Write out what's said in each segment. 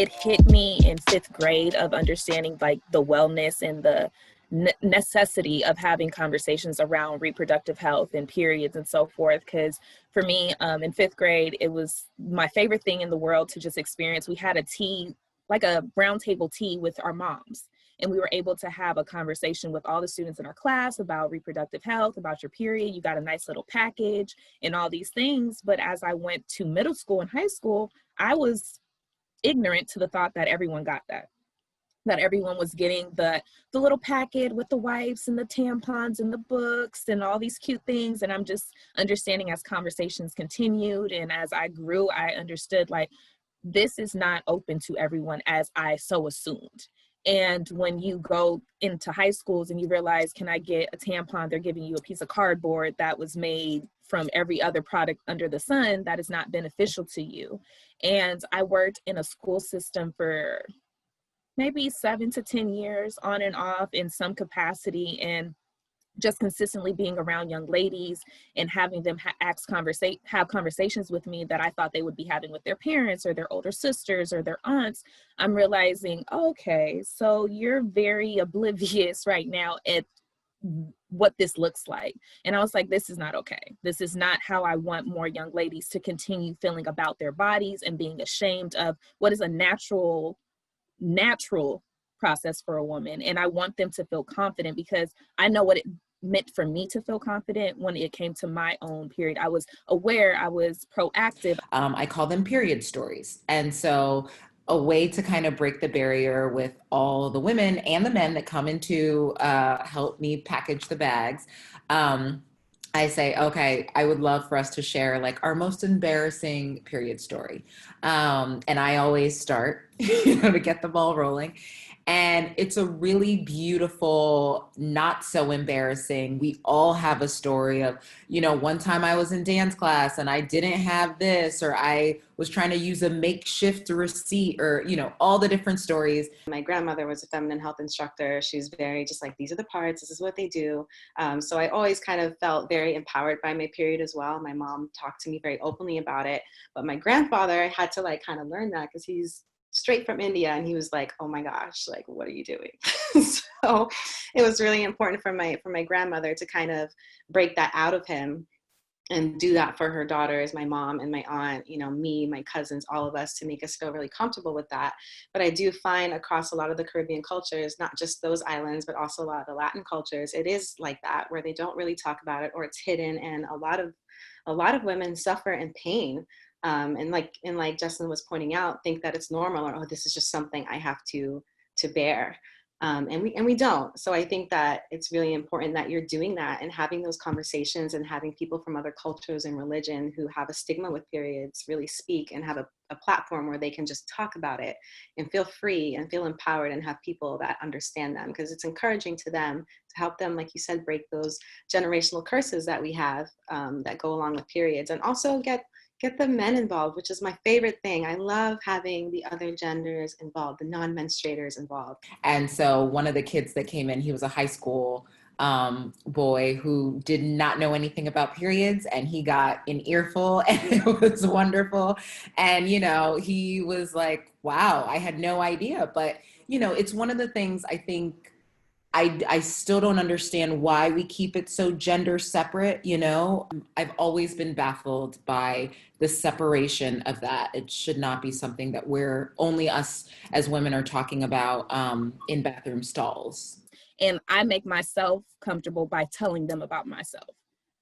it hit me in fifth grade of understanding like the wellness and the necessity of having conversations around reproductive health and periods and so forth. Because for me, in fifth grade, it was my favorite thing in the world to just experience. We had a tea, like a roundtable tea with our moms. And we were able to have a conversation with all the students in our class about reproductive health, about your period. You got a nice little package and all these things. But as I went to middle school and high school, I was ignorant to the thought that everyone got that everyone was getting the little packet with the wipes and the tampons and the books and all these cute things. And I'm just understanding as conversations continued and as I grew, I understood like this is not open to everyone as I so assumed. And when you go into high schools and you realize, can I get a tampon? They're giving you a piece of cardboard that was made from every other product under the sun that is not beneficial to you. And I worked in a school system for maybe 7 to 10 years on and off in some capacity, and just consistently being around young ladies and having them have conversations with me that I thought they would be having with their parents or their older sisters or their aunts. I'm realizing, okay, so you're very oblivious right now at what this looks like. And I was like, this is not okay. This is not how I want more young ladies to continue feeling about their bodies and being ashamed of what is a natural process for a woman. And I want them to feel confident because I know what it meant for me to feel confident when it came to my own period. I was aware, I was proactive. I call them period stories. And so a way to kind of break the barrier with all the women and the men that come in to help me package the bags. I say, okay, I would love for us to share like our most embarrassing period story. And I always start, to get the ball rolling. And it's a really beautiful, not so embarrassing. We all have a story of, one time I was in dance class and I didn't have this, or I was trying to use a makeshift receipt, or, all the different stories. My grandmother was a feminine health instructor. She was very just like, these are the parts, this is what they do. So I always kind of felt very empowered by my period as well. My mom talked to me very openly about it. But my grandfather had to like kind of learn that because he's straight from India, and he was like, oh my gosh, like, what are you doing? So it was really important for my grandmother to kind of break that out of him and do that for her daughters, my mom and my aunt, me, my cousins, all of us, to make us feel really comfortable with that. But I do find across a lot of the Caribbean cultures, not just those islands, but also a lot of the Latin cultures, it is like that, where they don't really talk about it, or it's hidden, and a lot of women suffer in pain. And like Justin was pointing out, think that it's normal, or, oh, this is just something I have to bear. And we don't. So I think that it's really important that you're doing that and having those conversations, and having people from other cultures and religion who have a stigma with periods really speak and have a platform where they can just talk about it and feel free and feel empowered, and have people that understand them, because it's encouraging to them to help them, like you said, break those generational curses that we have that go along with periods, and also get the men involved, which is my favorite thing. I love having the other genders involved, the non-menstruators involved. And so one of the kids that came in, he was a high school boy who did not know anything about periods, and he got an earful, and it was wonderful. And, he was like, wow, I had no idea. But, it's one of the things I think I still don't understand why we keep it so gender separate. I've always been baffled by the separation of that. It should not be something that only us as women are talking about in bathroom stalls. And I make myself comfortable by telling them about myself.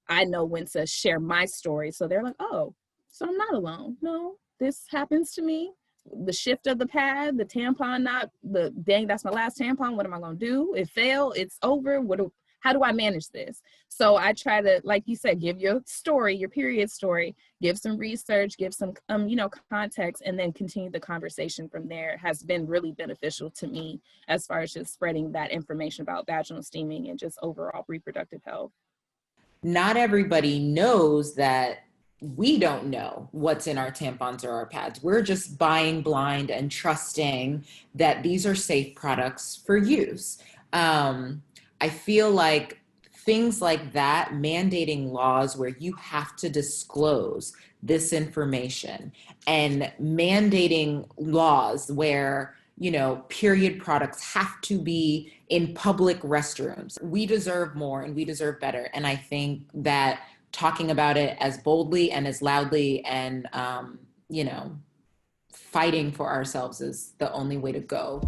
I know when to share my story. So they're like, oh, so I'm not alone. No, this happens to me. The shift of the pad, the tampon, dang, that's my last tampon. What am I going to do? It failed. It's over. How do I manage this? So I try to, like you said, give your story, your period story, give some research, give some, context, and then continue the conversation from there. It has been really beneficial to me as far as just spreading that information about vaginal steaming and just overall reproductive health. Not everybody knows that we don't know what's in our tampons or our pads. We're just buying blind and trusting that these are safe products for use. I feel like things like that, mandating laws where you have to disclose this information and mandating laws where, you know, period products have to be in public restrooms. We deserve more and we deserve better. And I think that talking about it as boldly and as loudly and, you know, fighting for ourselves is the only way to go.